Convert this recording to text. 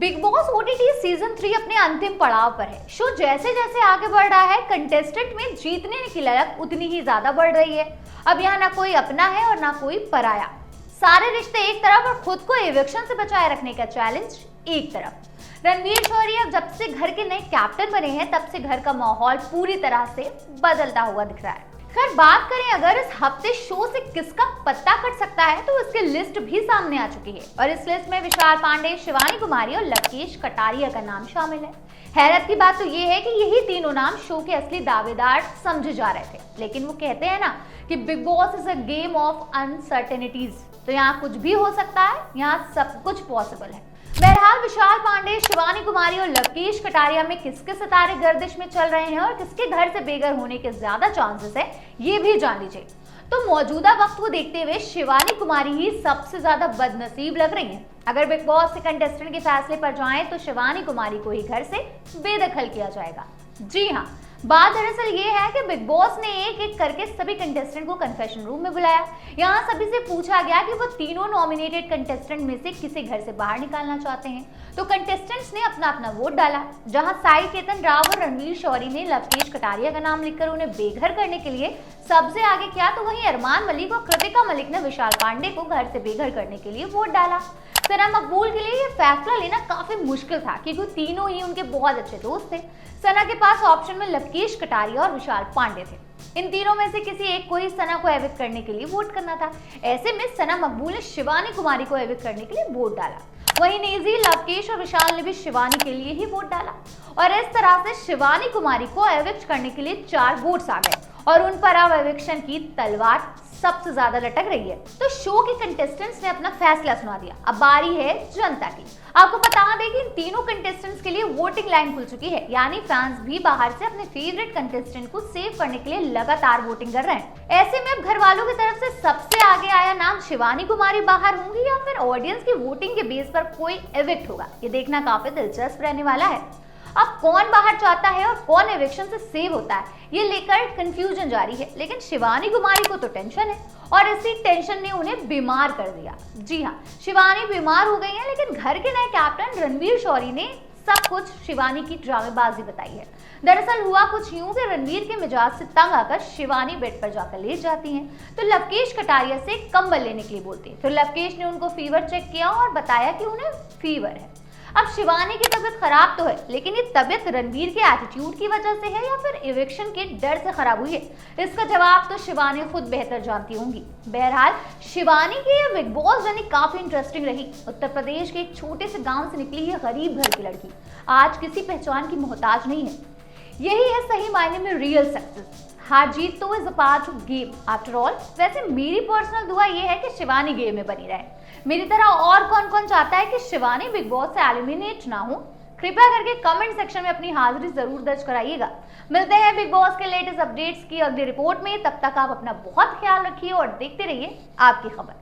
Big boss OTT season 3 अपने अंतिम पड़ाव पर है। शो जैसे जैसे आगे बढ़ रहा है, कंटेस्टेंट में जीतने की ललक उतनी ही ज्यादा बढ़ रही है। अब यहाँ ना कोई अपना है और ना कोई पराया। सारे रिश्ते एक तरफ और खुद को एविक्शन से बचाए रखने का चैलेंज एक तरफ। रणवीर शौरी अब जब से घर के नए कैप्टन बने हैं, तब से घर का माहौल पूरी तरह से बदलता हुआ दिख रहा है। खैर, बात करें अगर इस हफ्ते शो से किसका पत्ता कट सकता है, तो उसकी लिस्ट भी सामने आ चुकी है और इस लिस्ट में विशाल पांडे, शिवानी कुमारी और लवकेश कटारिया का नाम शामिल है। हैरत की बात तो ये है कि यही तीनों नाम शो के असली दावेदार समझे जा रहे थे, लेकिन वो कहते हैं ना कि big boss is a game of uncertainties. तो यहाँ कुछ भी हो सकता है, यहाँ सब कुछ पॉसिबल है। बहरहाल विशाल पांडे, शिवानी कुमारी और लवकेश कटारिया में किसके सितारे गर्दिश में चल रहे हैं और किसके घर से बेघर होने के ज्यादा चांसेस है, ये भी जान लीजिए। तो मौजूदा वक्त को देखते हुए शिवानी कुमारी ही सबसे ज्यादा बदनसीब लग रही हैं। अगर बिग बॉस से कंटेस्टेंट के फैसले पर जाएं तो शिवानी कुमारी को ही घर से बेदखल किया जाएगा। जी हाँ, बात दरअसल ये है कि बिग बॉस ने एक एक करके सभी कंटेस्टेंट को कन्फेशन रूम में बुलाया। यहाँ सभी से पूछा गया कि वो तीनों नॉमिनेटेड कंटेस्टेंट में से किसे घर से बाहर निकालना चाहते हैं। तो कंटेस्टेंट्स ने अपना अपना वोट डाला। जहां साई केतन राव और रणवीर शौरी ने लवकेश कटारिया का नाम लिखकर उन्हें बेघर करने के लिए सबसे आगे किया, तो वहीं अरमान मलिक और कृतिका मलिक ने विशाल पांडे को घर से बेघर करने के लिए वोट डाला। सना मकबूल के लिए ये फैसला लेना काफी मुश्किल था, क्योंकि तीनों ही उनके बहुत अच्छे दोस्त थे। सना के पास ऑप्शन में लवकेश कटारिया और विशाल पांडे थे। इन तीनों में से किसी एक को ही सना को एविक्ट करने के लिए वोट करना था। ऐसे में सना मकबूल ने शिवानी कुमारी को एविक्ट करने के लिए वोट डाला। वहीं नेजी, लवकेश और विशाल ने भी शिवानी के लिए ही वोट डाला और इस तरह से शिवानी कुमारी को एविक्ट करने के लिए 4 वोट्स आ गए और उन पर अब एविक्शन की तलवार सबसे ज्यादा लटक रही है। तो शो के कंटेस्टेंट्स ने अपना फैसला सुना दिया। अब बारी है जनता की। आपको बता दें कि इन तीनों कंटेस्टेंट्स के लिए वोटिंग लाइन खुल चुकी है, यानी फैंस भी बाहर से अपने फेवरेट कंटेस्टेंट को सेव करने के लिए लगातार वोटिंग कर रहे हैं। ऐसे में अब घर वालों की तरफ से सबसे आगे आया नाम शिवानी कुमारी बाहर होंगी या फिर ऑडियंस की वोटिंग के बेस पर कोई एविक्ट होगा, ये देखना काफी दिलचस्प रहने वाला है। अब कौन बाहर चाहता है और कौन एविक्शन से सेव होता है, ये लेकर कंफ्यूजन जारी है। लेकिन शिवानी कुमारी को तो टेंशन है और इसी टेंशन ने उन्हें बीमार कर दिया। जी हाँ, शिवानी बीमार हो गई है, लेकिन घर के नए कैप्टन रणवीर शौरी ने सब कुछ शिवानी की ड्रामेबाजी बताई है। दरअसल हुआ कुछ यूं कि रणवीर के मिजाज से तंग आकर शिवानी बेड पर जाकर लेट जाती हैं, तो लवकेश कटारिया से कंबल लेने के लिए बोलती है। फिर लवकेश ने उनको फीवर चेक किया और बताया कि उन्हें फीवर है। अब शिवानी की तबीयत खराब तो है, लेकिन ये तबीयत रणवीर के एटीट्यूड की वजह से है या फिर इविक्शन के डर से खराब हुई है, इसका जवाब तो शिवानी खुद बेहतर जानती होंगी। बहरहाल शिवानी की ये बिग बॉस जर्नी काफी इंटरेस्टिंग रही। उत्तर प्रदेश के एक छोटे से गांव से निकली है गरीब घर की लड़की, आज किसी पहचान की मोहताज नहीं है। यही है सही मायने में रियल सक्सेस। हार जीत तो is a part of game after all. वैसे मेरी पर्सनल दुआ ये है कि शिवानी गेम में बनी रहे। मेरी तरह और कौन कौन चाहता है कि शिवानी बिग बॉस से एलिमिनेट ना हो, कृपया करके कमेंट सेक्शन में अपनी हाजिरी जरूर दर्ज कराइएगा। मिलते हैं बिग बॉस के लेटेस्ट अपडेट्स की अगली रिपोर्ट में। तब तक आप अपना बहुत ख्याल रखिए और देखते रहिए आपकी खबर।